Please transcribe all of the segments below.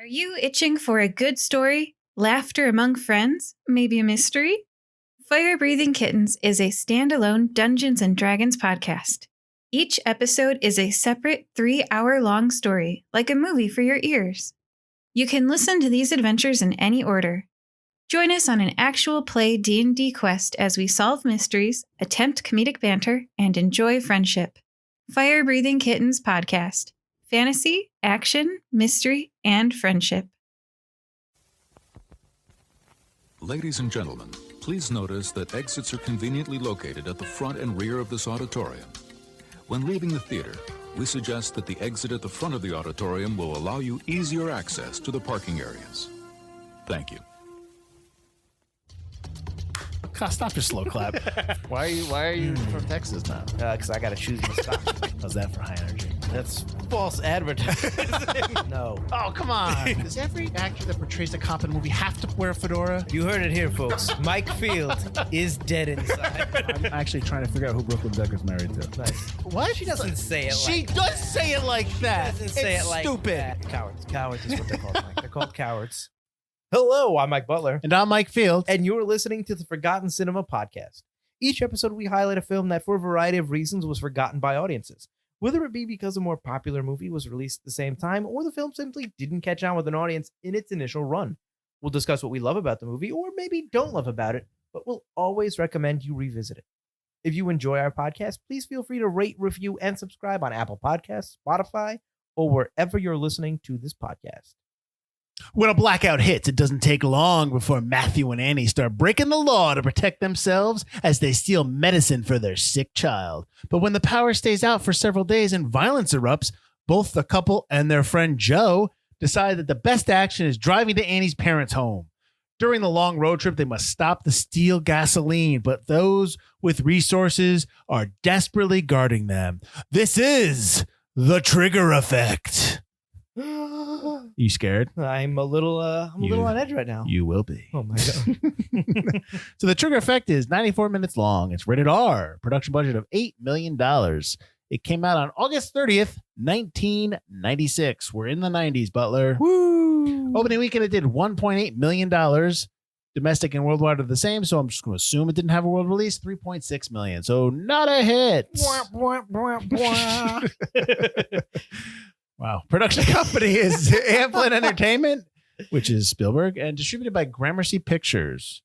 Are you itching for a good story, laughter among friends, maybe a mystery? Fire Breathing Kittens is a standalone Dungeons & Dragons podcast. Each episode is a separate 3-hour-long story, like a movie for your ears. You can listen to these adventures in any order. Join us on an actual play D&D quest as we solve mysteries, attempt comedic banter, and enjoy friendship. Fire Breathing Kittens podcast. Fantasy, action, mystery, and friendship. Ladies and gentlemen, please notice that exits are conveniently located at the front and rear of this auditorium. When leaving the theater, we suggest that the exit at the front of the auditorium will allow you easier access to the parking areas. Thank you. God, stop your slow clap. Why are you from Texas now? Because I got to choose my stop. How's that for high energy? That's false advertising. No. Oh, come on. Does every actor that portrays a cop in a movie have to wear a fedora? You heard it here, folks. Mike Field is dead inside. I'm actually trying to figure out who Brooklyn Decker's married to. Nice. What? She doesn't say it like She that. does say it like that. She doesn't say It's it like stupid. that. Cowards. Cowards is what they're called, Mike. They're called cowards. Hello, I'm Mike Butler. And I'm Mike Field. And you're listening to the Forgotten Cinema Podcast. Each episode, we highlight a film that, for a variety of reasons, was forgotten by audiences. Whether it be because a more popular movie was released at the same time, or the film simply didn't catch on with an audience in its initial run. We'll discuss what we love about the movie, or maybe don't love about it, but we'll always recommend you revisit it. If you enjoy our podcast, please feel free to rate, review, and subscribe on Apple Podcasts, Spotify, or wherever you're listening to this podcast. When a blackout hits, it doesn't take long before Matthew and Annie start breaking the law to protect themselves as they steal medicine for their sick child. But when the power stays out for several days and violence erupts, both the couple and their friend Joe decide that the best action is driving to Annie's parents' home. During the long road trip, they must stop to steal gasoline, but those with resources are desperately guarding them. This is the Trigger Effect. You scared? I'm a little on edge right now. You will be. Oh my God. So the Trigger Effect is 94 minutes long. It's rated R. Production budget of $8 million. It came out on August 30th, 1996. We're in the 90s, Butler. Woo! Opening weekend, it did $1.8 million. Domestic and worldwide are the same, so I'm just going to assume it didn't have a world release. $3.6 million. So not a hit. Wow. Production company is Amblin Entertainment, which is Spielberg, and distributed by Gramercy Pictures.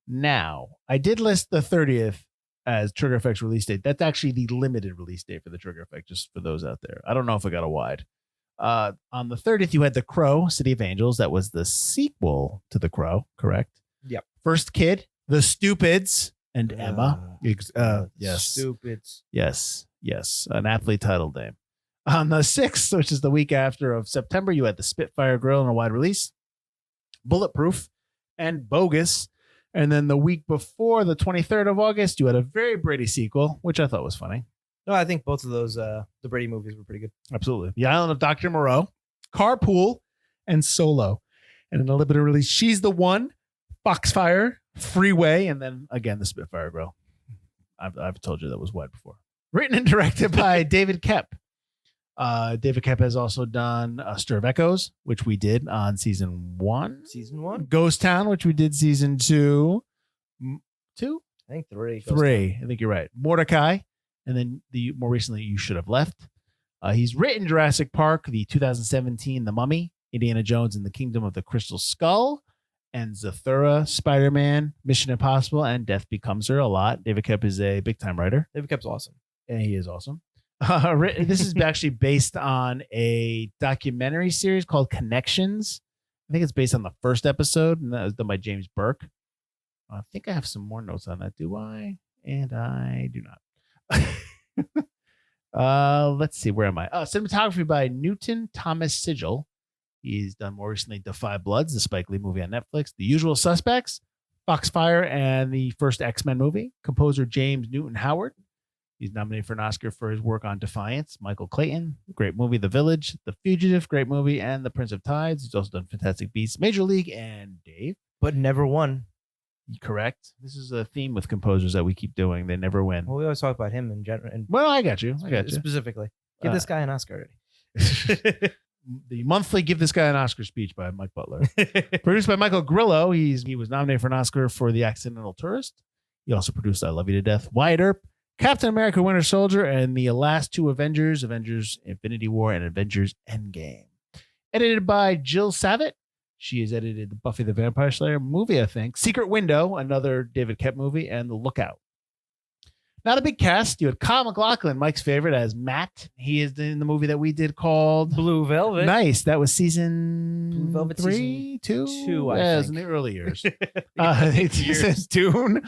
Now, I did list the 30th as Trigger Effect's release date. That's actually the limited release date for the Trigger Effect, just for those out there. I don't know if it got a wide. On the 30th, you had The Crow, City of Angels. That was the sequel to The Crow, correct? Yep. First Kid, The Stupids, and Emma. Yes. Stupids. Yes. An aptly titled name. On the 6th, which is the week after of September, you had the Spitfire Grill in a wide release, Bulletproof, and Bogus. And then the week before, the 23rd of August, you had a very Brady sequel, which I thought was funny. No, I think both of those, the Brady movies were pretty good. Absolutely. The Island of Dr. Moreau, Carpool, and Solo. And in a limited release, She's the One, Foxfire, Freeway, and then again, the Spitfire Grill. I've told you that was wide before. Written and directed by David Koepp. David Koepp has also done Stir of Echoes, which we did on season 1. Season 1? Ghost Town, which we did season 2. 2? I think 3. 3. I think you're right. Mordecai. And then more recently, You Should Have Left. He's written Jurassic Park, the 2017 The Mummy, Indiana Jones and the Kingdom of the Crystal Skull, and Zathura, Spider-Man, Mission Impossible, and Death Becomes Her a lot. David Koepp is a big-time writer. David Koepp's awesome. And he is awesome. This is actually based on a documentary series called Connections. I think it's based on the first episode, and that was done by James Burke. I think I have some more notes on that. Do I? And I do not. Let's see. Where am I? Cinematography by Newton Thomas Sigel. He's done more recently Defy Bloods, the Spike Lee movie on Netflix, The Usual Suspects, Foxfire, and the first X-Men movie. Composer James Newton Howard. He's nominated for an Oscar for his work on Defiance. Michael Clayton, great movie, The Village, The Fugitive, great movie, and The Prince of Tides. He's also done Fantastic Beasts, Major League, and Dave. But never won. Correct. This is a theme with composers that we keep doing. They never win. Well, we always talk about him in general. Well, I got you. Specifically. Give this guy an Oscar already. the monthly Give This Guy an Oscar speech by Mike Butler. Produced by Michael Grillo. He was nominated for an Oscar for The Accidental Tourist. He also produced I Love You to Death, Wyatt Earp, Captain America Winter Soldier, and the last two Avengers Infinity War and Avengers Endgame. Edited by Jill Savitt. She has edited the Buffy the Vampire Slayer movie, I think. Secret Window, another David Koepp movie, and The Lookout. Not a big cast. You had Kyle MacLachlan, Mike's favorite, as Matt. He is in the movie that we did called Blue Velvet. Nice. That was season Blue Velvet 3, 2? 2, I yeah, it was in think. the early years. It says Dune,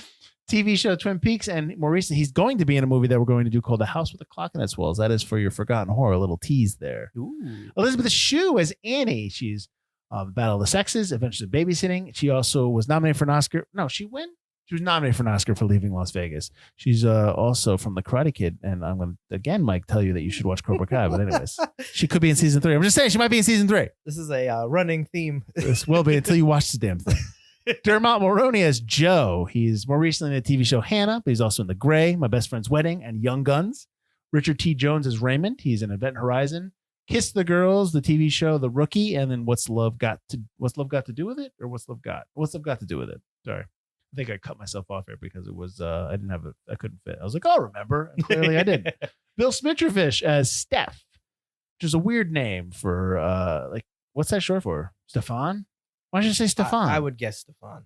TV show Twin Peaks, and more recently, he's going to be in a movie that we're going to do called The House with a Clock in Its Walls. That is for your forgotten horror. A little tease there. Ooh. Elisabeth Shue as Annie. She's Battle of the Sexes, Adventures of Babysitting. She also was nominated for an Oscar. No, she was nominated for an Oscar for Leaving Las Vegas. She's also from The Karate Kid, and I'm going to again, Mike, tell you that you should watch Cobra Kai. But anyways, she could be in season 3. I'm just saying she might be in season 3. This is a running theme. This will be until you watch the damn thing. Dermot Mulroney as Joe. He's more recently in the TV show Hannah, but he's also in The Grey, My Best Friend's Wedding, and Young Guns. Richard T. Jones as Raymond. He's in Event Horizon, Kiss the Girls, the TV show The Rookie, and then What's Love Got to Do with It, or What's Love Got to Do with It? Sorry, I think I cut myself off here because it was I couldn't fit. I was like, I'll remember, and clearly I didn't. Bill Smitrovich as Steph, which is a weird name for what's that short for? Stefan? Why should you say Stefan? I would guess Stefan.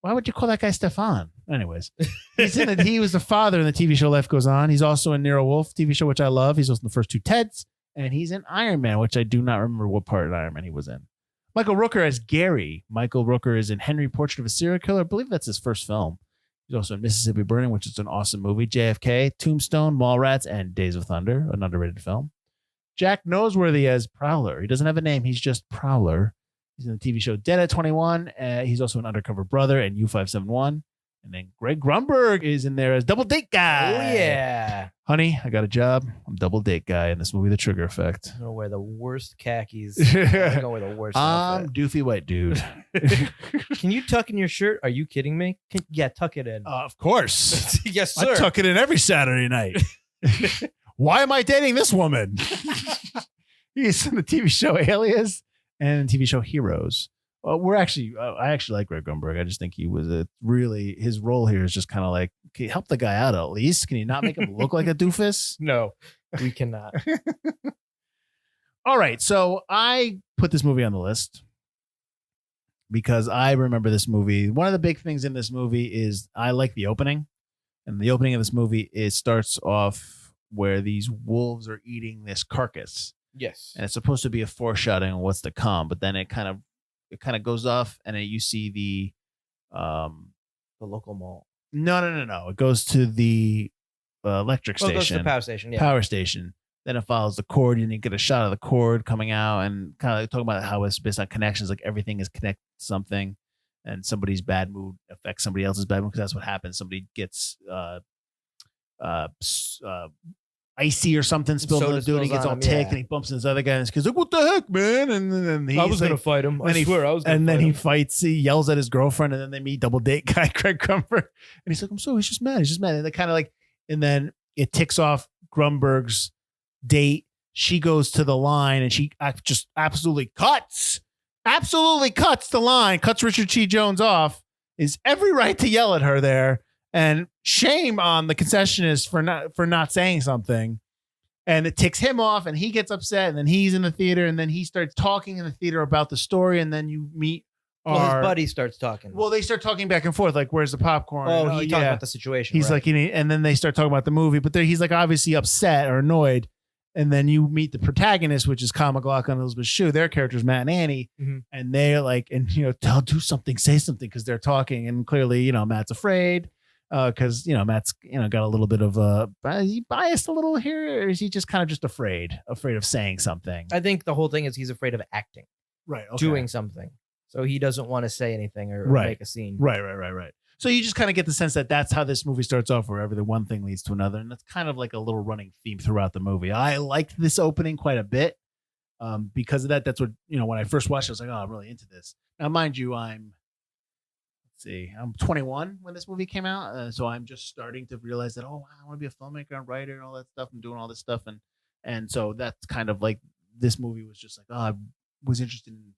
Why would you call that guy Stefan? Anyways, he was the father in the TV show Life Goes On. He's also in Nero Wolf TV show, which I love. He's also in the first 2 Teds, and he's in Iron Man, which I do not remember what part of Iron Man he was in. Michael Rooker as Gary. Michael Rooker is in Henry, Portrait of a Serial Killer. I believe that's his first film. He's also in Mississippi Burning, which is an awesome movie. JFK, Tombstone, Mallrats, and Days of Thunder, an underrated film. Jack Noseworthy as Prowler. He doesn't have a name. He's just Prowler. He's in the TV show Dead at 21. He's also an undercover brother in U571. And then Greg Grunberg is in there as Double Date Guy. Oh, yeah. Honey, I got a job. I'm Double Date Guy in this movie, The Trigger Effect. I'm going to wear the worst khakis. I'm going to wear the worst outfit. Doofy white dude. Can you tuck in your shirt? Are you kidding me? Yeah, tuck it in. Of course. Yes, sir. I tuck it in every Saturday night. Why am I dating this woman? He's in the TV show Alias and TV show Heroes. I actually like Greg Grunberg. I just think he was his role here is just kind of like, can you help the guy out at least? Can you not make him look like a doofus? No, we cannot. All right. So I put this movie on the list because I remember this movie. One of the big things in this movie is I like the opening. And the opening of this movie, it starts off where these wolves are eating this carcass. Yes. And it's supposed to be a foreshadowing of what's to come, but then it kind of goes off, and then you see the local mall. No. It goes to the electric station. It goes to the power station. Yeah. Power station. Then it follows the cord, and you get a shot of the cord coming out, and kind of like talking about how it's based on connections, like everything is connected to something, and somebody's bad mood affects somebody else's bad mood because that's what happens. Somebody gets icy or something spilled on the dude, and he gets all ticked, and he bumps into this other guy, and he's like, "What the heck, man?" And then he's I was gonna fight him. I swear, I was. And then he fights. He yells at his girlfriend, and then they meet Double Date Guy Greg Grunberg, and he's like, "I'm sorry, he's just mad. He's just mad." And they kind of like, and then it ticks off Grunberg's date. She goes to the line, and she just absolutely cuts the line, cuts Richard T. Jones off. Is every right to yell at her there. And shame on the concessionist for not saying something. And it ticks him off, and he gets upset, and then he's in the theater, and then he starts talking in the theater about the story, and then you meet his buddy starts talking. Well, they start talking back and forth, like, where's the popcorn? Oh, he talked about the situation. He's right. like, and then they start talking about the movie, but he's like obviously upset or annoyed. And then you meet the protagonist, which is Kyle MacLachlan and Elisabeth Shue. Their characters, Matt and Annie, and they're like, and do something, say something, because they're talking, and clearly, Matt's afraid. Because Matt's got a little bit of is he biased a little here, or is he just kind of just afraid of saying something? I think the whole thing is he's afraid of acting, right? Okay. Doing something, so he doesn't want to say anything or make a scene. Right. So you just kind of get the sense that that's how this movie starts off, wherever the one thing leads to another, and that's kind of like a little running theme throughout the movie. I liked this opening quite a bit because of that. That's what when I first watched it, I was like, oh, I'm really into this. Now, mind you, I'm 21 when this movie came out, so I'm just starting to realize that, I want to be a filmmaker and writer and all that stuff. I'm doing all this stuff, and so that's kind of like this movie was just like, oh, I was interested in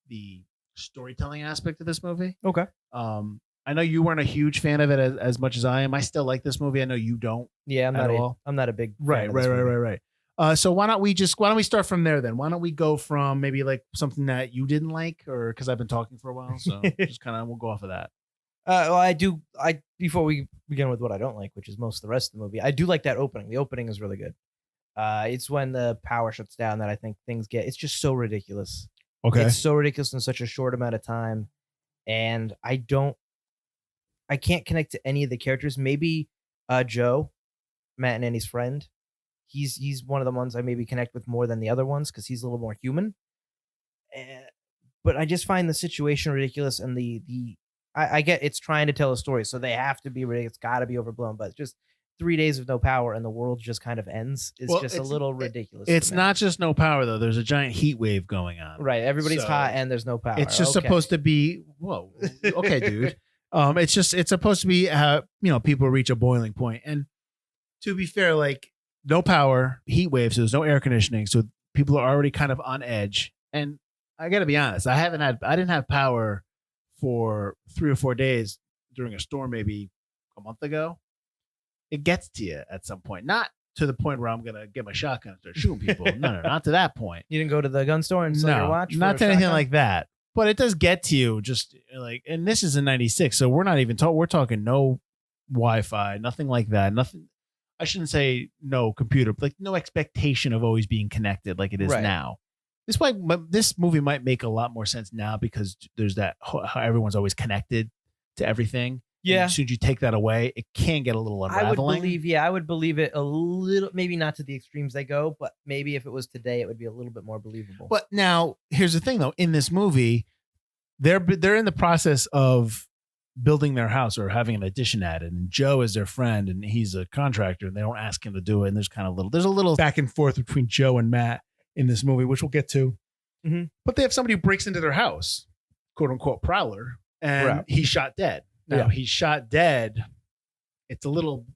the storytelling aspect of this movie. Okay. I know you weren't a huge fan of it as much as I am. I still like this movie. I know you don't. Yeah, at all. I'm not a big fan of this movie. Right. So why don't we start from there then? Why don't we go from maybe like something that you didn't like, or because I've been talking for a while, so just kind of we'll go off of that. Well, before we begin with what I don't like, which is most of the rest of the movie, I do like that opening. The opening is really good. It's when the power shuts down that I think it's just so ridiculous. Okay. It's so ridiculous in such a short amount of time, and I can't connect to any of the characters. Maybe Joe, Matt and Annie's friend. He's one of the ones I maybe connect with more than the other ones because he's a little more human. But I just find the situation ridiculous, and I get it's trying to tell a story, so they have to be ridiculous. It's got to be overblown, but just 3 days of no power and the world just kind of ends. It's just a little ridiculous. It's not just no power though. There's a giant heat wave going on. Right. Everybody's hot and there's no power. It's just supposed to be. Whoa. Okay, dude. It's supposed to be people reach a boiling point, and to be fair, like no power, heat waves, so there's no air conditioning, so people are already kind of on edge. And I got to be honest, I didn't have power for 3 or 4 days during a storm, maybe a month ago. It gets to you at some point, not to the point where I'm gonna get my shotgun and start shooting people. No, not to that point. You didn't go to the gun store and sell your watch? Not to anything like that. But it does get to you, just like, and this is in '96, so we're not even talking. We're talking no Wi-Fi, nothing like that. Nothing. I shouldn't say no computer, but like no expectation of always being connected like it is now. This movie might make a lot more sense now because there's that how everyone's always connected to everything. Yeah. And as soon as you take that away, it can get a little unraveling. I would believe it a little, maybe not to the extremes they go, but maybe if it was today, it would be a little bit more believable. But now, here's the thing, though. In this movie, they're in the process of building their house or having an addition added, and Joe is their friend, and he's a contractor, and they don't ask him to do it. And there's a little back and forth between Joe and Matt in this movie, which we'll get to. Mm-hmm. But they have somebody who breaks into their house, quote unquote prowler, and he's shot dead. Now he's shot dead. It's a little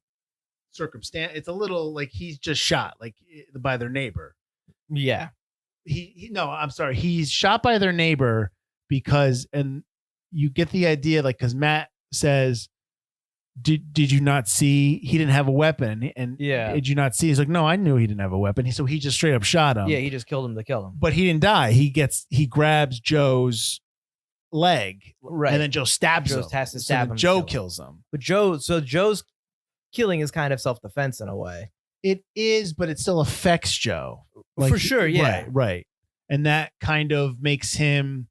circumstance. It's a little like he's just shot like by their neighbor. Yeah. I'm sorry. He's shot by their neighbor because, and you get the idea, like, because Matt says, did you not see he didn't have a weapon? And did you not see? He's like, no, I knew he didn't have a weapon. So he just straight up shot him. Yeah, he just killed him to kill him. But he didn't die. He grabs Joe's leg, right, and then Joe stabs him. Has to stab him. Joe kills him. But Joe's killing is kind of self-defense in a way. It is, but it still affects Joe. For sure, yeah. Right. And that kind of makes him,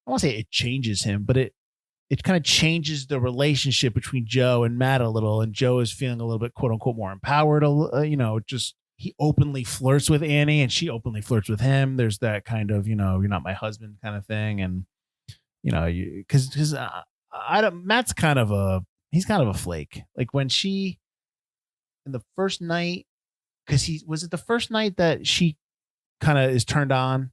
I won't say it changes him, but it kind of changes the relationship between Joe and Matt a little, and Joe is feeling a little bit, quote unquote, more empowered. Just he openly flirts with Annie, and she openly flirts with him. There's that kind of, you're not my husband kind of thing, and because Matt's kind of a flake. Like when she, in the first night, because was it the first night that she kind of is turned on?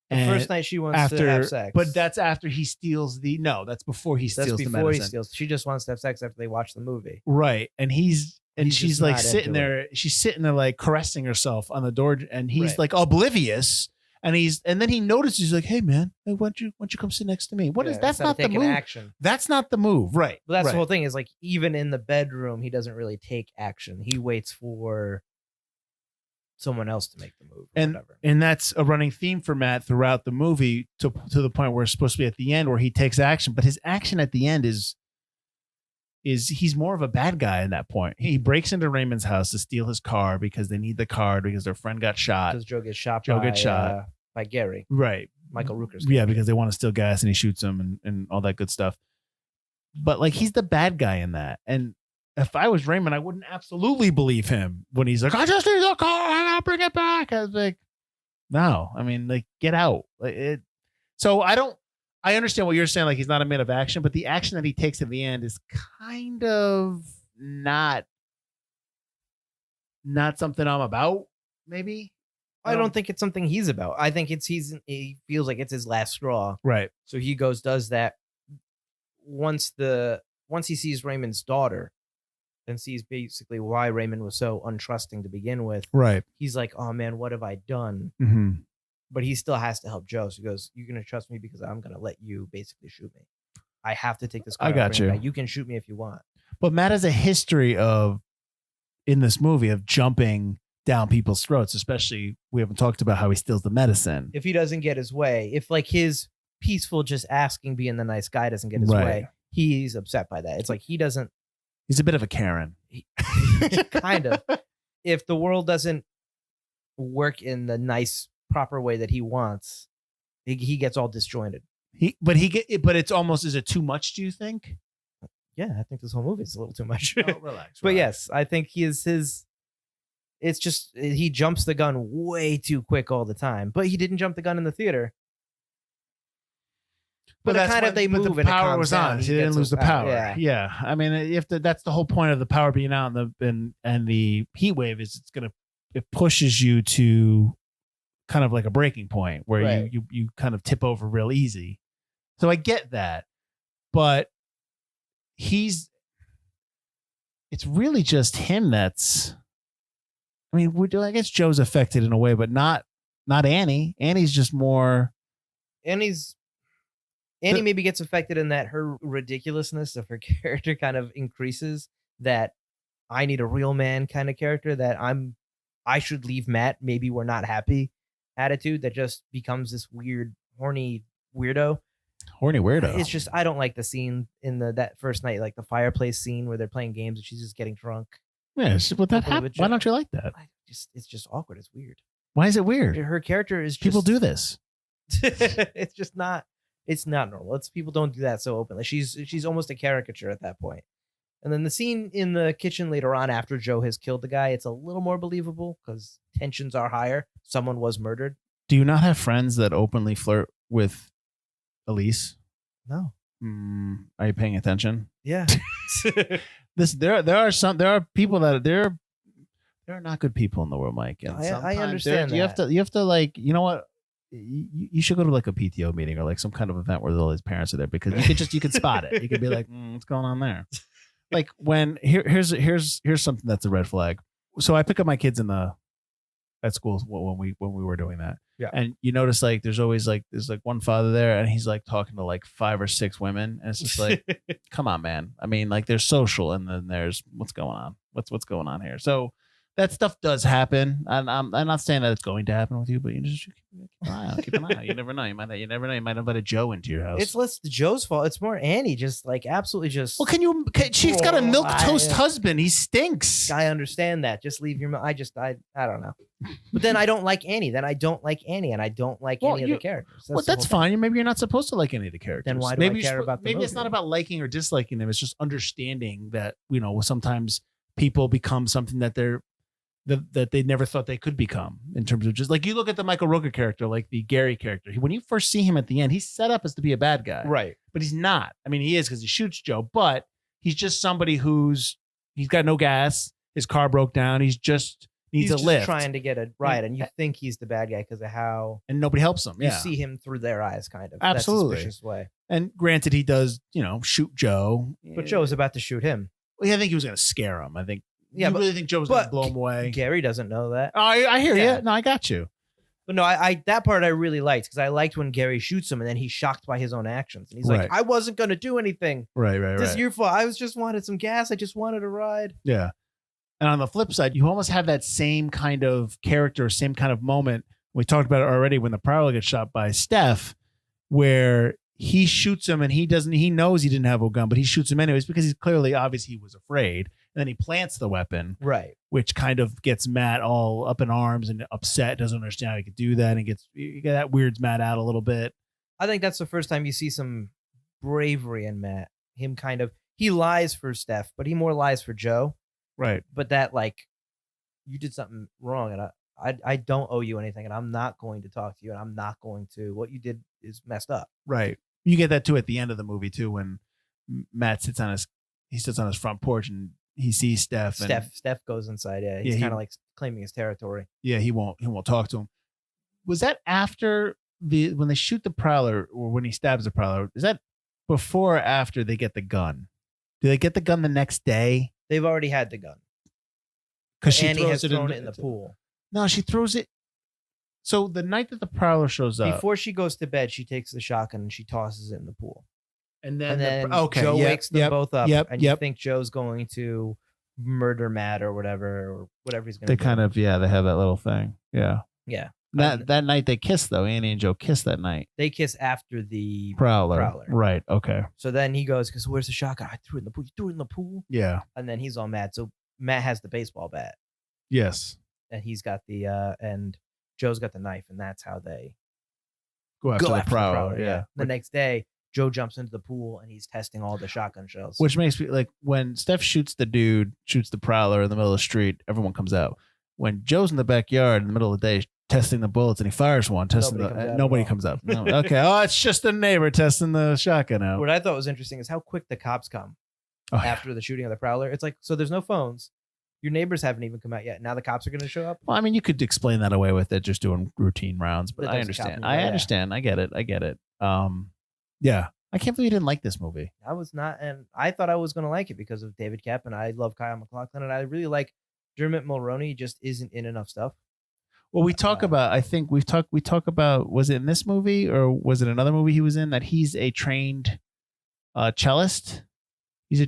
The first night she wants to have sex. But that's after he steals that's before he steals the medicine. She just wants to have sex after they watch the movie. Right. And she's like sitting there. She's sitting there like caressing herself on the door, and he's like oblivious. And then he notices, he's like, hey man, why don't you come sit next to me? That's not the move. Action. That's not the move. Right. But that's the whole thing is like, even in the bedroom, he doesn't really take action. He waits for someone else to make the move. And that's a running theme for Matt throughout the movie to the point where it's supposed to be at the end where he takes action. But his action at the end is he's more of a bad guy at that point. He breaks into Raymond's house to steal his car because they need the car because their friend got shot. Because Joe gets shot by Gary. Right. Michael Rooker's character. Yeah, because they want to steal gas and he shoots him and all that good stuff. But like, he's the bad guy in that. And if I was Raymond, I wouldn't absolutely believe him when he's like, I just need the car and I'll bring it back. I was like, no, I mean, like, get out. So I understand what you're saying. Like, he's not a man of action, but the action that he takes at the end is kind of not something I'm about. Maybe I don't think it's something he's about. I think he feels like it's his last straw. Right. So he does that once he sees Raymond's daughter, and sees basically why Raymond was so untrusting to begin with. Right. He's like, oh man, what have I done? Mm-hmm. But he still has to help Joe. So he goes, you're going to trust me because I'm going to let you basically shoot me. I have to take this car. I got you. You can shoot me if you want. But Matt has a history of, in this movie, of jumping down people's throats, especially we haven't talked about how he steals the medicine. If he doesn't get his way, if like his peaceful just asking, being the nice guy doesn't get his way, he's upset by that. It's like he doesn't. He's a bit of a Karen. Kind of. If the world doesn't work in the nice, proper way that he wants, he gets all disjointed. But it's almost, is it too much, do you think? Yeah, I think this whole movie is a little too much. Oh, relax. But yes, I think it's just, he jumps the gun way too quick all the time. But he didn't jump the gun in the theater. But that's kind of they move the and power it was down. on. He didn't lose the power. Yeah. I mean, that's the whole point of the power being out and the heat wave is it pushes you to kind of like a breaking point where you kind of tip over real easy. So I get that, but it's really just him that's. I mean, I guess Joe's affected in a way, but not Annie. Annie's just more. Annie maybe gets affected in that her ridiculousness of her character kind of increases. That I need a real man kind of character. That I should leave Matt. Maybe we're not happy. Attitude that just becomes this weird, horny weirdo. Horny weirdo. It's just I don't like the scene in that first night, like the fireplace scene where they're playing games and she's just getting drunk. Yeah, but that happened. Why don't you like that? It's just awkward. It's weird. Why is it weird? Her character is just, people do this. It's just not. It's not normal. People don't do that so openly. She's almost a caricature at that point. And then the scene in the kitchen later on after Joe has killed the guy, it's a little more believable because tensions are higher. Someone was murdered. Do you not have friends that openly flirt with Elise? No. Are you paying attention? Yeah. There are people that there are not good people in the world, Mike. And I understand that. You have to like, you know what? You should go to like a PTO meeting or like some kind of event where all these parents are there because you can spot it. You can be like, what's going on there? Like when here's something that's a red flag. So I pick up my kids at school when we were doing that. Yeah. And you notice like there's one father there and he's like talking to like 5 or 6 women and it's just like, come on, man. I mean, like there's social and then there's what's going on. What's going on here? So that stuff does happen. And I'm not saying that it's going to happen with you, but you just keep an eye out. Keep an eye out. You never know. You might invite a Joe into your house. It's less Joe's fault. It's more Annie. Just like absolutely just. Well, she's got a milquetoast husband. He stinks. I understand that. Just leave your. I don't know. But then I don't like Annie. Then I don't like Annie, and I don't like any of the characters. That's fine. Maybe you're not supposed to like any of the characters. Then why do I care about the maybe movie? It's not about liking or disliking them. It's just understanding that sometimes people become something that that they never thought they could become in terms of just like you look at the Michael Rooker character, like the Gary character. When you first see him at the end, he's set up as to be a bad guy. Right. But he's not. I mean, he is because he shoots Joe, but he's just somebody he's got no gas. His car broke down. He's just needs a lift. Trying to get a ride. And you think he's the bad guy because of how. And nobody helps him. You see him through their eyes, kind of. Absolutely. That suspicious way. And granted, he does, shoot Joe. But Joe's about to shoot him. Well, I think he was going to scare him. I think. Yeah, you really think Joe was going to blow him away? Gary doesn't know that. Oh, I hear you. No, I got you. But no, I that part I really liked because I liked when Gary shoots him and then he's shocked by his own actions. And he's like, I wasn't going to do anything. Right. This is your fault. I just wanted some gas. I just wanted a ride. Yeah. And on the flip side, you almost have that same kind of character, same kind of moment. We talked about it already when the Prowler gets shot by Steph, where he shoots him and he knows he didn't have a gun, but he shoots him anyways because he's obviously he was afraid. And then he plants the weapon, right? Which kind of gets Matt all up in arms and upset. Doesn't understand how he could do that, and that weirds Matt out a little bit. I think that's the first time you see some bravery in Matt. Him he lies for Steph, but he more lies for Joe, right? But that you did something wrong, and I don't owe you anything, and I'm not going to talk to you, and I'm not going to. What you did is messed up, right? You get that too at the end of the movie too, when Matt sits on his front porch and he sees Steph. Steph goes inside. Yeah, he's kind of like claiming his territory. Yeah, he won't talk to him. Was that after when they shoot the Prowler or when he stabs the Prowler? Is that before or after they get the gun? Do they get the gun the next day? They've already had the gun. Because she Annie has throws thrown it in the pool. No, she throws it. So the night that the Prowler shows up, Before she goes to bed, she takes the shotgun and she tosses it in the pool. and And then then Joe wakes them both up, and you think Joe's going to murder Matt or whatever he's going to do. they kind of they have that little thing. Yeah. Yeah. That night they kiss though. Annie and Joe kiss that night. They kiss after the Prowler. Right. Okay. So then he goes, because where's the shotgun? I threw it in the pool. You threw it in the pool? Yeah. And then he's all mad. So Matt has the baseball bat. Yes. And he's got the and Joe's got the knife, and that's how they Go after the Prowler. Yeah. The next day, Joe jumps into the pool and he's testing all the shotgun shells. Which makes me like when Steph shoots the Prowler in the middle of the street, everyone comes out. When Joe's in the backyard in the middle of the day testing the bullets and he fires one, nobody comes up. No. Okay. Oh, it's just a neighbor testing the shotgun out. What I thought was interesting is how quick the cops come after the shooting of the Prowler. It's like, so there's no phones. Your neighbors haven't even come out yet. Now the cops are going to show up. Well, I mean, you could explain that away with it just doing routine rounds, but I understand. I understand. I get it. Yeah. I can't believe you didn't like this movie. I was not, and I thought I was going to like it because of David Koepp, and I love Kyle MacLachlan, and I really like Dermot Mulroney. Just isn't in enough stuff. Well, we talk about. I think we talk about. Was it in this movie or was it another movie he was in that he's a trained cellist? He's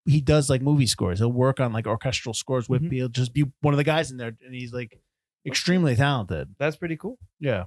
he does like movie scores. He'll work on like orchestral scores with. He'll just be one of the guys in there, and he's like extremely talented. That's pretty cool. Yeah,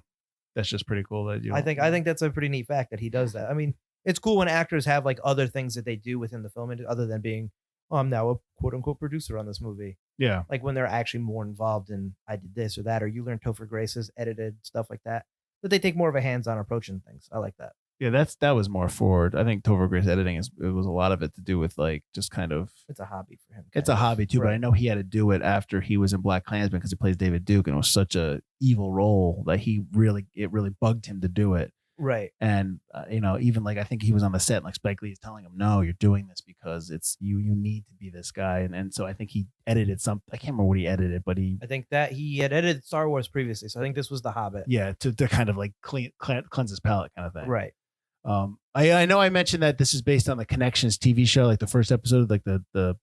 that's just pretty cool. That I think that's a pretty neat fact that he does that. I mean, it's cool when actors have like other things that they do within the film other than being, oh, I'm now a quote unquote producer on this movie. Yeah, like when they're actually more involved in I did this or that, or you learn Topher Grace's edited stuff like that. But they take more of a hands-on approach in things. I like that. Yeah, that was more forward. I think Topher Grace editing it was a lot of it to do with like just kind of. It's a hobby for him. It's a hobby too, right. But I know he had to do it after he was in Black Klansman because he plays David Duke, and it was such a evil role that it really bugged him to do it. Right. And even like I think he was on the set, and like Spike Lee is telling him, "No, you're doing this because it's you. You need to be this guy." And so I think he edited some. I can't remember what he edited, but I think that he had edited Star Wars previously, so I think this was The Hobbit. Yeah, to kind of like cleanse his palate, kind of thing. Right. I know I mentioned that this is based on the Connections TV show, like the first episode, like the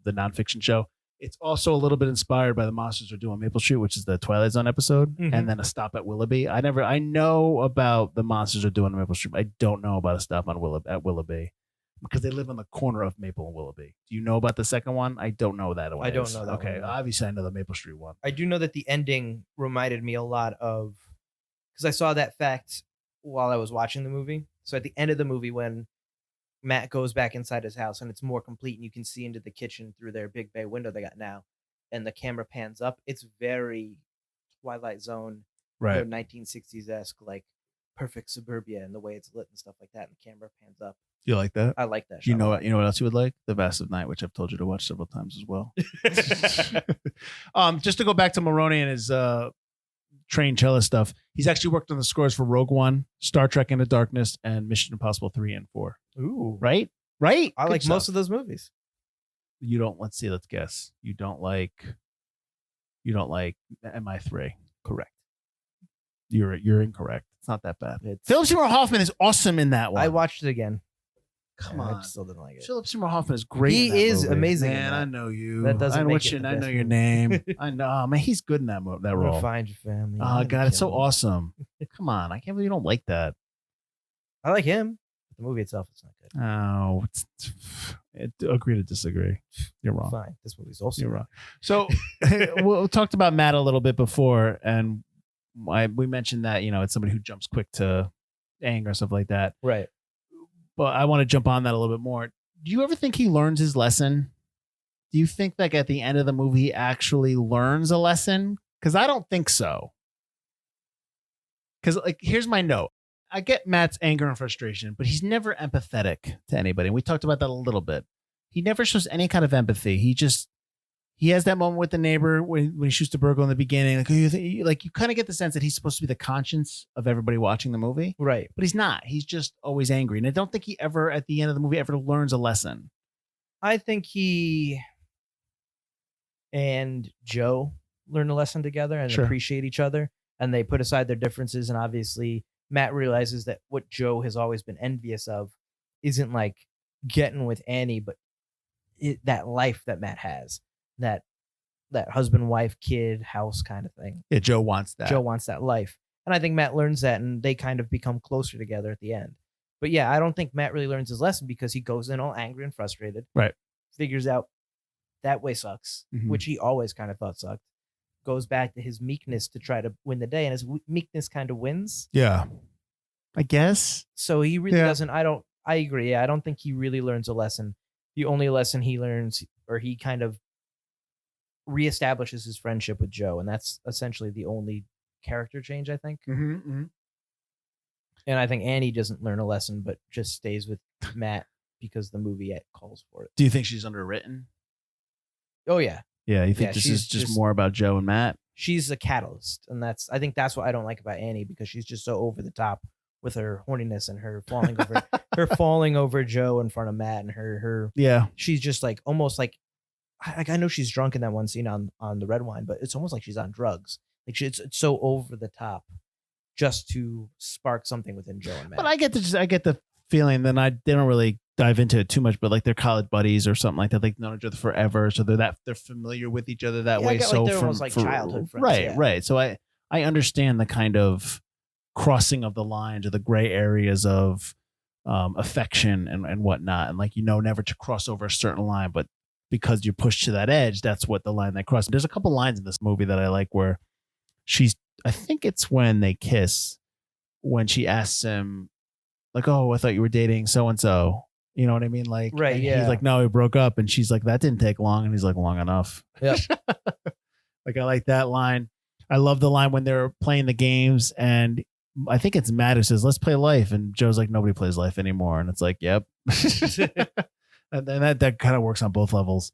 nonfiction show. It's also a little bit inspired by The Monsters Are Due on Maple Street, which is the Twilight Zone episode, and then A Stop at Willoughby. I know about The Monsters Are Due on Maple Street. I don't know about A Stop at Willoughby because they live on the corner of Maple and Willoughby. Do you know about the second one? I don't know that one. I don't know that one. Okay, one. obviously I know the Maple Street one. I do know that the ending reminded me a lot of, because I saw that fact while I was watching the movie. So at the end of the movie, when Matt goes back inside his house and it's more complete and you can see into the kitchen through their big bay window they got now, and the camera pans up, it's very Twilight Zone, right? 1960s-esque, like perfect suburbia and the way it's lit and stuff like that, and the camera pans up. You like that? I like that. You know what else you would like? The Vast of Night, which I've told you to watch several times as well. Just to go back to Mulroney and his trained cellist stuff, he's actually worked on the scores for Rogue One, Star Trek Into Darkness, and Mission Impossible 3 and 4. Ooh, right. I like most of those movies. You don't. Let's see. Let's guess. You don't like MI3. Correct. You're incorrect. It's not that bad. Philip Seymour Hoffman is awesome in that one. I watched it again. Come on. I still didn't like it. Philip Seymour Hoffman is great. He is movie. amazing. Man, I know you. That doesn't make it. I know your name. I know. Man, he's good in that role. Find your family. Oh God, it's so awesome. Come on, I can't believe you don't like that. I like him. The movie itself, it's not good. Oh, agree to disagree. You're wrong. Fine. This movie's also You're wrong. So we talked about Matt a little bit before, and we mentioned that it's somebody who jumps quick to anger and stuff like that. Right. But I want to jump on that a little bit more. Do you ever think he learns his lesson? Do you think like at the end of the movie he actually learns a lesson? Because I don't think so. Because like here's my note. I get Matt's anger and frustration, but he's never empathetic to anybody. And we talked about that a little bit. He never shows any kind of empathy. He has that moment with the neighbor when he shoots the burglar in the beginning. Like you kind of get the sense that he's supposed to be the conscience of everybody watching the movie. Right. But he's not. He's just always angry. And I don't think he ever, at the end of the movie, ever learns a lesson. I think he and Joe learn a lesson together and appreciate each other. And they put aside their differences. And obviously Matt realizes that what Joe has always been envious of isn't like getting with Annie, but that life that Matt has, that husband, wife, kid, house kind of thing. Yeah, Joe wants that. Joe wants that life. And I think Matt learns that, and they kind of become closer together at the end. But yeah, I don't think Matt really learns his lesson because he goes in all angry and frustrated. Right. Figures out that way sucks, which he always kind of thought sucked. Goes back to his meekness to try to win the day, and his meekness kind of wins. Yeah. I guess. So he really doesn't. I agree. Yeah, I don't think he really learns a lesson. The only lesson he learns, or he kind of reestablishes his friendship with Joe, and that's essentially the only character change, I think. And I think Annie doesn't learn a lesson, but just stays with Matt because the movie calls for it. Do you think she's underwritten? Oh yeah. Yeah, you think this is just more about Joe and Matt? She's a catalyst, and I think that's what I don't like about Annie, because she's just so over the top with her horniness and her falling over Joe in front of Matt, and her she's just like almost like I know she's drunk in that one scene on the red wine, but it's almost like she's on drugs. Like it's so over the top just to spark something within Joe and Matt. But I get the feeling that they don't really dive into it too much, but like they're college buddies or something like that. They've known each other forever, so they're familiar with each other that way. So they're almost like childhood friends. Right, right. So I understand the kind of crossing of the lines or the gray areas of affection and whatnot, and like never to cross over a certain line, but because you're pushed to that edge, that's what the line they cross. There's a couple lines in this movie that I like where I think it's when they kiss, when she asks him like, "Oh, I thought you were dating so and so." You know what I mean? Like, right? Yeah. He's like, "No, we broke up," and she's like, "That didn't take long," and he's like, "Long enough." Yeah. Like I like that line. I love the line when they're playing the games, and I think it's Matt who says, "Let's play life," and Joe's like, "Nobody plays life anymore," and it's like, "Yep." And that kind of works on both levels.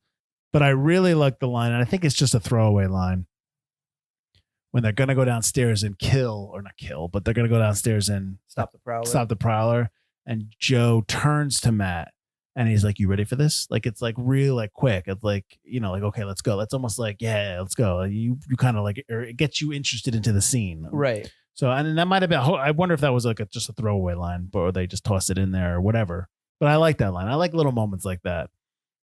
But I really like the line, and I think it's just a throwaway line, when they're going to go downstairs and not kill, but they're going to go downstairs and stop the prowler. And Joe turns to Matt and he's like, "You ready for this?" Like, it's like real, like quick. It's like, like, okay, let's go. That's almost like, yeah, let's go. You kind of like, or it gets you interested into the scene. Right. So, and that might've been, I wonder if that was like just a throwaway line, or they just tossed it in there or whatever. But I like that line. I like little moments like that.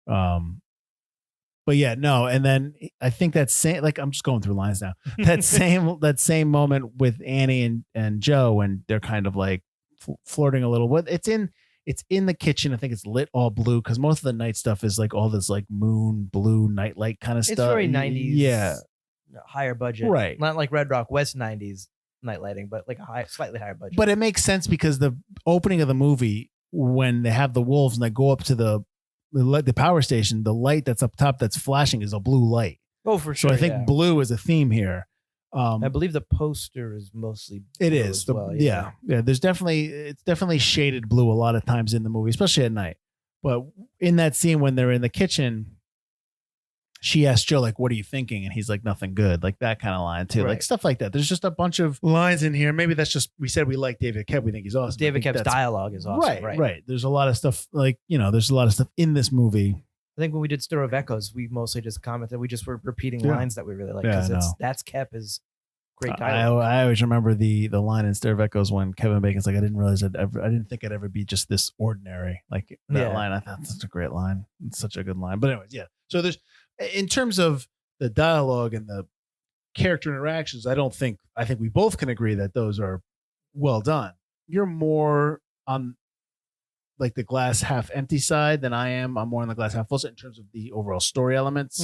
But yeah, no. And then I think that same, like, I'm just going through lines now. That same moment with Annie and Joe, and they're kind of like flirting a little. What it's in the kitchen. I think it's lit all blue because most of the night stuff is like all this like moon blue nightlight kind of stuff. It's very 90s. Yeah, higher budget. Right. Not like Red Rock West 90s night lighting, but like a slightly higher budget. But it makes sense because the opening of the movie, when they have the wolves and they go up to the power station, the light that's up top that's flashing is a blue light. Oh, for sure. So I think blue is a theme here. I believe the poster is mostly blue. It as is. well, yeah. It's definitely shaded blue a lot of times in the movie, especially at night. But in that scene when they're in the kitchen, she asks Joe, like, "What are you thinking?" And he's like, "Nothing good." Like that kind of line too. Right. Like stuff like that. There's just a bunch of lines in here. Maybe that's just, we said we like David Koepp. We think he's awesome. David Koepp's dialogue is awesome. Right. There's a lot of stuff, like, there's a lot of stuff in this movie. I think when we did Stir of Echoes, we mostly just commented. We just were repeating lines that we really like, because that's Koepp is great dialogue. I always remember the line in Stir of Echoes when Kevin Bacon's like, I didn't think I'd ever be just this ordinary. Like that line, I thought that's such a great line. It's such a good line. But anyways, yeah. So there's, in terms of the dialogue and the character interactions, I think we both can agree that those are well done. You're more on like the glass half empty side than I am. I'm more on the glass half full side in terms of the overall story elements,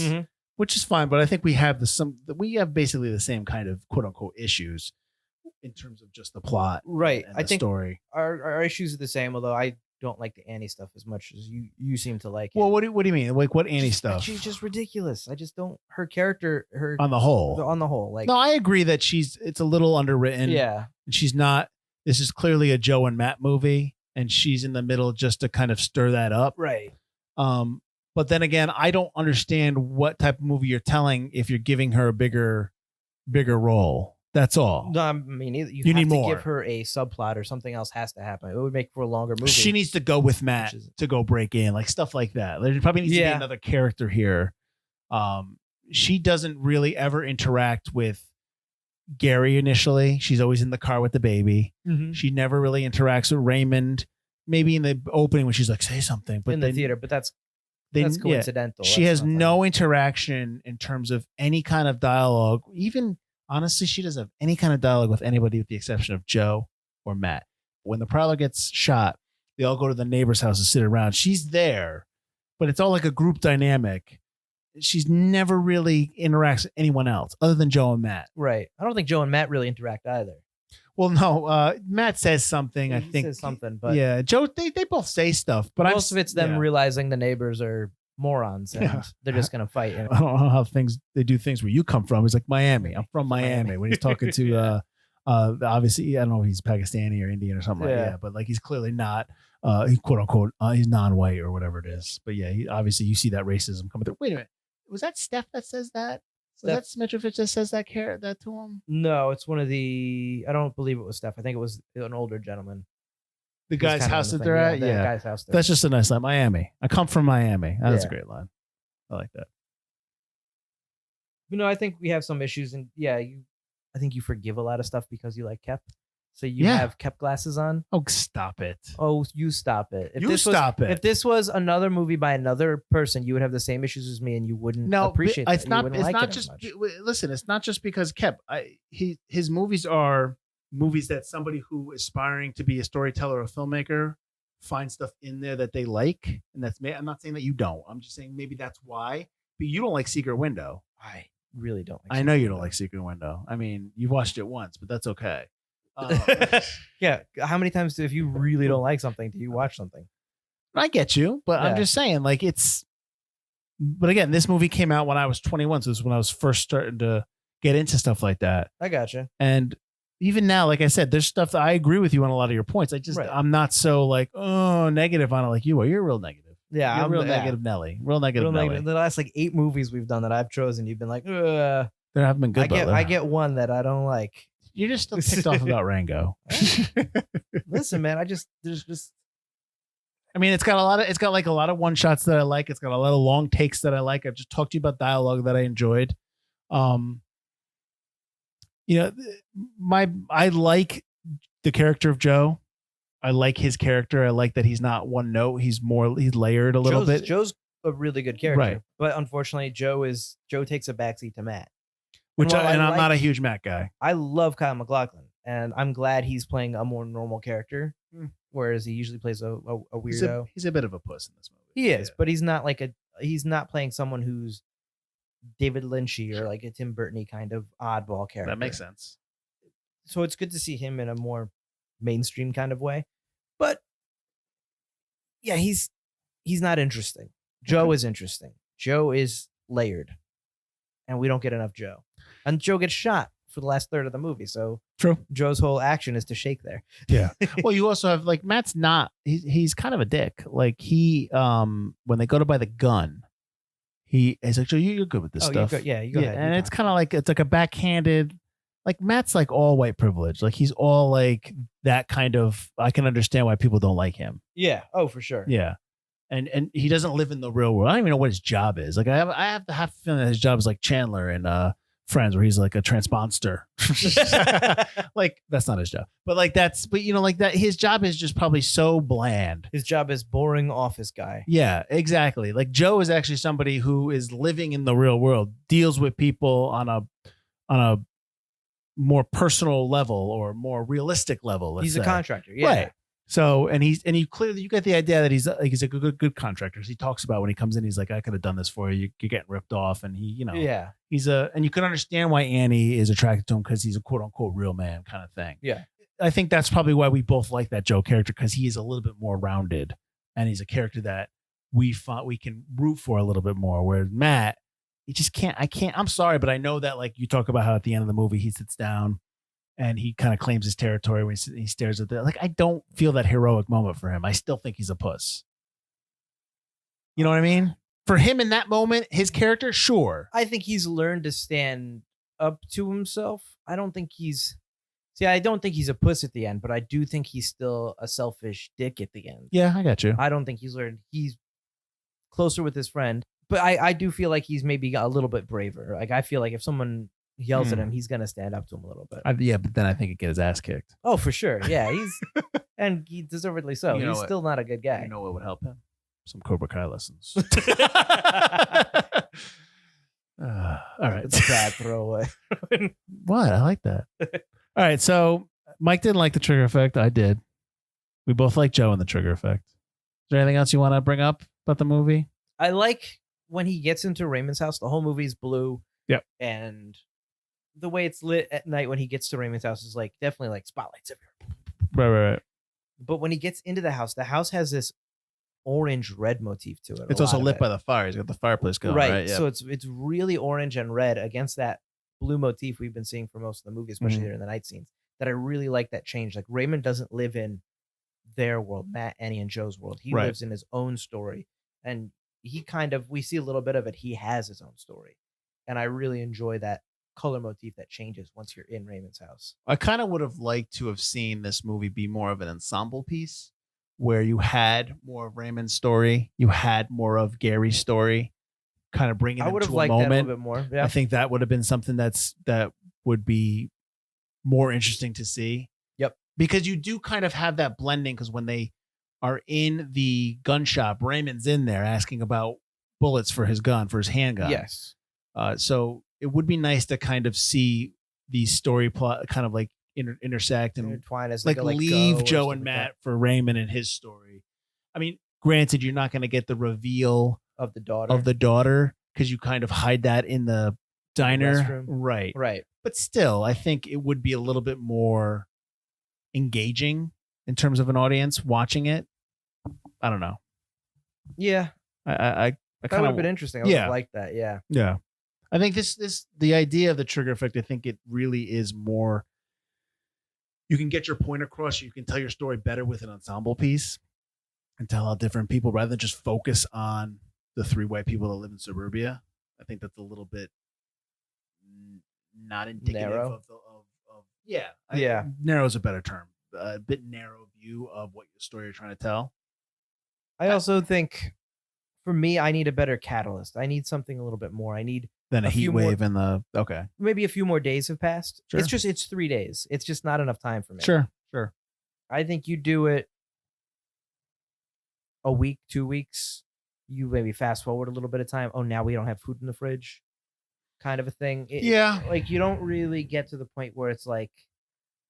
which is fine. But I think we have basically the same kind of quote unquote issues in terms of just the plot, right? And I think story. Our issues are the same, although I don't like the Annie stuff as much as you seem to like it. Well, what do you mean? Like what Annie stuff? She's just ridiculous. I just don't, her character, on the whole, like, no, I agree that it's a little underwritten. Yeah. And she's not, this is clearly a Joe and Matt movie, and she's in the middle just to kind of stir that up. Right. But then again, I don't understand what type of movie you're telling if you're giving her a bigger role. That's all. No, I mean, you need have to more. give her a subplot, or something else has to happen. It would make for a longer movie. She needs to go with Matt to go break in, like stuff like that. There probably needs to be another character here. She doesn't really ever interact with Gary initially. She's always in the car with the baby. She never really interacts with Raymond. Maybe in the opening when she's like, "Say something," but in the theater. But that's That's coincidental. She has no interaction in terms of any kind of dialogue. Even honestly, she doesn't have any kind of dialogue with anybody with the exception of Joe or Matt. When the prowler gets shot, they all go to the neighbor's house and sit around. She's there, but it's all like a group dynamic. She's never really interacts with anyone else other than Joe and Matt. Right. I don't think Joe and Matt really interact either. Well, no, Matt says something. He says something, but yeah, Joe, they both say stuff, but most of it's them realizing the neighbors are morons and they're just gonna fight. I don't know how they do things where you come from. He's like Miami. I'm from Miami. When he's talking to obviously I don't know if he's Pakistani or Indian or something like that, but like he's clearly not he quote unquote he's non-white or whatever it is. But yeah, obviously you see that racism coming through. Wait a minute, was that Steph that says that? Was that Smitrovich that says that to him? No, it's one of the. I don't believe it was Steph. I think it was an older gentleman. The guy's house that they're at. The guy's house. That's just a nice line. Miami. I come from Miami. That's a great line. I like that. You know, I think we have some issues, and I think you forgive a lot of stuff because you like Koepp. So you have Koepp glasses on. Oh, stop it. Oh, you stop it. Stop it. If this was another movie by another person, you would have the same issues as me and you wouldn't appreciate it. It's not just listen, it's not just because Koepp. His movies are movies that somebody who is aspiring to be a storyteller or a filmmaker finds stuff in there that they like. And I'm not saying that you don't. I'm just saying maybe that's why. But you don't like Secret Window. I really don't like I know you don't like Secret Window. I mean, you've watched it once, but that's okay. Yeah. How many times if you really don't like something, do you watch something? I get you, but I'm just saying, like, but again, this movie came out when I was 21. So this is when I was first starting to get into stuff like that. I gotcha. And even now, like I said, there's stuff that I agree with you on a lot of your points. I'm not so like, negative on it like you are. You're real negative. Yeah. I'm real negative Nelly. Real negative Nelly. The last like 8 movies we've done that I've chosen, you've been like, there haven't been good. I get one that I don't like. You're just still ticked off about Rango. Listen, man, I mean, it's got a lot of one shots that I like. It's got a lot of long takes that I like. I've just talked to you about dialogue that I enjoyed. I like the character of Joe. I like his character. I like that he's not one note. He's layered a little bit. Joe's a really good character, right? But unfortunately, Joe takes a backseat to Matt. I'm not a huge Matt guy. I love Kyle MacLachlan, and I'm glad he's playing a more normal character, whereas he usually plays a weirdo. He's a bit of a puss in this movie. He is, but he's not playing someone who's David Lynchy or like a Tim Burton-y kind of oddball character. That makes sense. So it's good to see him in a more mainstream kind of way. But yeah, he's not interesting. Joe is interesting. Joe is layered. And we don't get enough Joe. And Joe gets shot for the last third of the movie. So true. Joe's whole action is to shake there. Yeah. Well, you also have like Matt's not. He's kind of a dick. Like when they go to buy the gun, he's like, "Joe, you're good with this stuff." You go ahead. And it's kind of like it's like a backhanded. Like Matt's like all white privilege. Like he's all like that kind of. I can understand why people don't like him. Yeah. Oh, for sure. Yeah. And he doesn't live in the real world. I don't even know what his job is. Like I have the feeling that his job is like Chandler in Friends, where he's like a transponster. Like that's not his job, but like like that. His job is just probably so bland. His job is boring office guy. Yeah, exactly. Like Joe is actually somebody who is living in the real world, deals with people on a more personal level or more realistic level. He's a contractor. Yeah. Right. So, and you clearly, you get the idea that he's a good contractor. He talks about when he comes in, he's like, I could have done this for you. You're getting ripped off. And and you can understand why Annie is attracted to him because he's a quote unquote real man kind of thing. Yeah. I think that's probably why we both like that Joe character, because he is a little bit more rounded and he's a character that we can root for a little bit more. Whereas Matt, I'm sorry, but I know that like you talk about how at the end of the movie, he sits down and he kind of claims his territory when he stares at that. Like, I don't feel that heroic moment for him. I still think he's a puss. You know what I mean? For him in that moment, his character, sure. I think he's learned to stand up to himself. I don't think he's a puss at the end, but I do think he's still a selfish dick at the end. Yeah, I got you. I don't think he's learned. He's closer with his friend, but I do feel like he's maybe got a little bit braver. Like, I feel like if someone yells at him, he's gonna stand up to him a little bit. But then I think he'd get his ass kicked. Oh, for sure. Yeah, and he deservedly so. He's still not a good guy. You know what would help him? some Cobra Kai lessons. All right. It's a bad throwaway. What? I like that. All right. So Mike didn't like the trigger effect. I did. We both like Joe and the trigger effect. Is there anything else you want to bring up about the movie? I like when he gets into Raymond's house. The whole movie's blue. Yep. And the way it's lit at night when he gets to Raymond's house is like definitely like spotlights everywhere. Right. But when he gets into the house has this orange red motif to it. It's also lit by the fire. He's got the fireplace going. Right. So it's really orange and red against that blue motif we've been seeing for most of the movie, especially during the night scenes. That I really like that change. Like Raymond doesn't live in their world, Matt, Annie, and Joe's world. He lives in his own story. And he we see a little bit of it. He has his own story. And I really enjoy that color motif that changes once you're in Raymond's house. I kind of would have liked to have seen this movie be more of an ensemble piece where you had more of Raymond's story, you had more of Gary's story, kind of bringing them to a moment. I would have liked that a little bit more. Yeah. I think that would have been something that would be more interesting to see. Yep. Because you do kind of have that blending, because when they are in the gun shop, Raymond's in there asking about bullets for his gun, for his handgun. Yes. So it would be nice to kind of see the story plot kind of like intersect and intertwine as like leave Joe and Matt for Raymond and his story. I mean, granted, you're not going to get the reveal of the daughter because you kind of hide that in the diner. Right. But still, I think it would be a little bit more engaging in terms of an audience watching it. I don't know. Yeah. I that would have been interesting. I would have liked that. Yeah. Yeah. I think the idea of the trigger effect, I think it really is more, you can get your point across. You can tell your story better with an ensemble piece and tell how different people, rather than just focus on the three white people that live in suburbia. I think that's a little bit not indicative narrow. Narrow is a better term. A bit narrow view of what your story you're trying to tell. I also think for me, I need a better catalyst. I need something a little bit more. I need than a heat wave and maybe a few more days have passed. Sure. It's 3 days. It's just not enough time for me. Sure. I think you do it a week, 2 weeks. You maybe fast forward a little bit of time. Oh, now we don't have food in the fridge, kind of a thing. Like you don't really get to the point where it's like,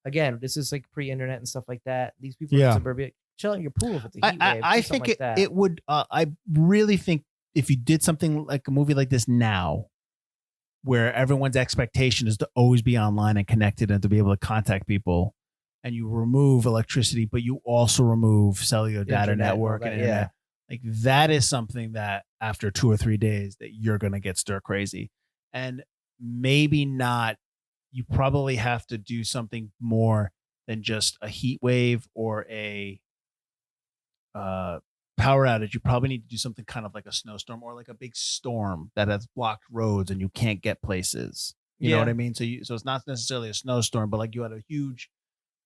again, this is like pre-internet and stuff like that. These people in suburbia, chill in your pool if it's a heat wave. I think it would. I really think if you did something like a movie like this now, where everyone's expectation is to always be online and connected and to be able to contact people, and you remove electricity, but you also remove cellular data network and internet. Like that is something that after 2 or 3 days that you're going to get stir crazy. And maybe not, you probably have to do something more than just a heat wave or a power outage. You probably need to do something kind of like a snowstorm or like a big storm that has blocked roads and you can't get places. You know what I mean? So it's not necessarily a snowstorm, but like you had a huge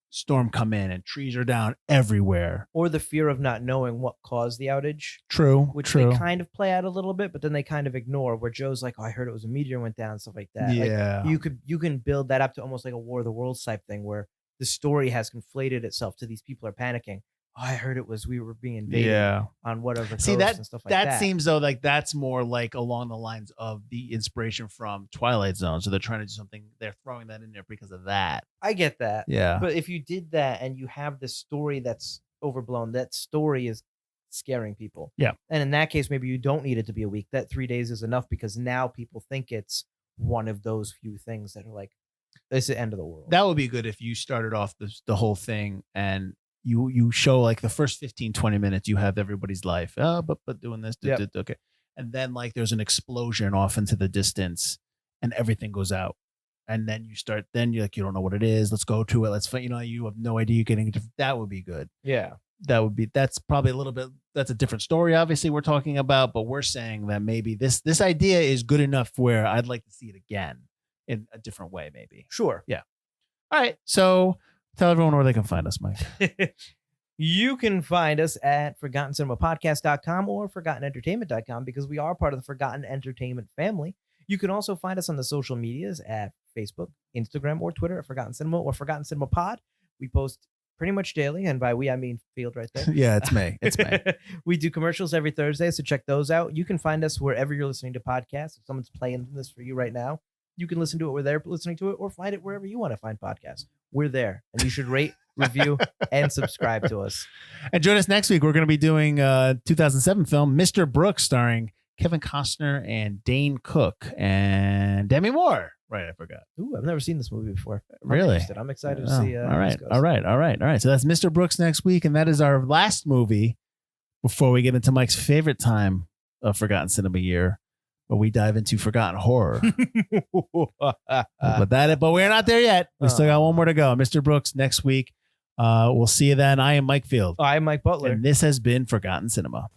storm come in and trees are down everywhere. Or the fear of not knowing what caused the outage. True. They kind of play out a little bit, but then they kind of ignore, where Joe's like, oh, I heard it was a meteor went down, stuff like that. Yeah. Like you can build that up to almost like a War of the Worlds type thing where the story has conflated itself to these people are panicking. Oh, I heard it was we were being invaded on whatever coast and stuff like that. That seems though like that's more like along the lines of the inspiration from Twilight Zone. So they're trying to do something. They're throwing that in there because of that. I get that. Yeah. But if you did that and you have this story that's overblown, that story is scaring people. Yeah. And in that case, maybe you don't need it to be a week. That 3 days is enough because now people think it's one of those few things that are like, it's the end of the world. That would be good if you started off the whole thing and you show like the first 15-20 minutes you have everybody's life but doing this okay, and then like there's an explosion off into the distance and everything goes out, and then you're like, you don't know what it is, let's go to it, let's find, you have no idea, you're getting that would be good. That's probably a little bit, that's a different story obviously we're talking about, but we're saying that maybe this idea is good enough where I'd like to see it again in a different way maybe. Sure. Yeah. All right, so tell everyone where they can find us, Mike. You can find us at ForgottenCinemaPodcast.com or ForgottenEntertainment.com because we are part of the Forgotten Entertainment family. You can also find us on the social medias at Facebook, Instagram, or Twitter at Forgotten Cinema or Forgotten Cinema Pod. We post pretty much daily. And by we, I mean Field right there. Yeah, it's May. It's May. We do commercials every Thursday, so check those out. You can find us wherever you're listening to podcasts. If someone's playing this for you right now, you can listen to it where they're listening to it, or find it wherever you want to find podcasts. We're there, and you should rate, review, and subscribe to us. And join us next week. We're going to be doing 2007 film Mr. Brooks, starring Kevin Costner and Dane Cook and Demi Moore. Right, I forgot. Ooh, I've never seen this movie before. Really? I'm excited to see. All right. So that's Mr. Brooks next week, and that is our last movie before we get into Mike's favorite time of Forgotten Cinema Year, where we dive into forgotten horror. but we're not there yet. We still got one more to go. Mr. Brooks next week. We'll see you then. I am Mike Field. I'm Mike Butler. And this has been Forgotten Cinema.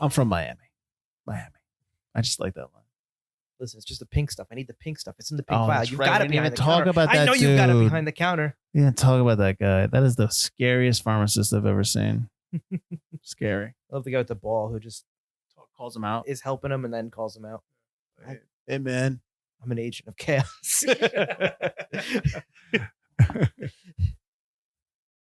I'm from Miami. I just like that line. Listen, it's just the pink stuff. I need the pink stuff. It's in the pink Oh, file. that's You've right. got We it didn't behind even the talk counter. about I that know you've got it dude. behind the counter. You didn't talk about that guy. That is the scariest pharmacist I've ever seen. Scary. I love the guy with the ball who just Calls him out. is helping him and then calls him out. Hey, man. I'm an agent of chaos.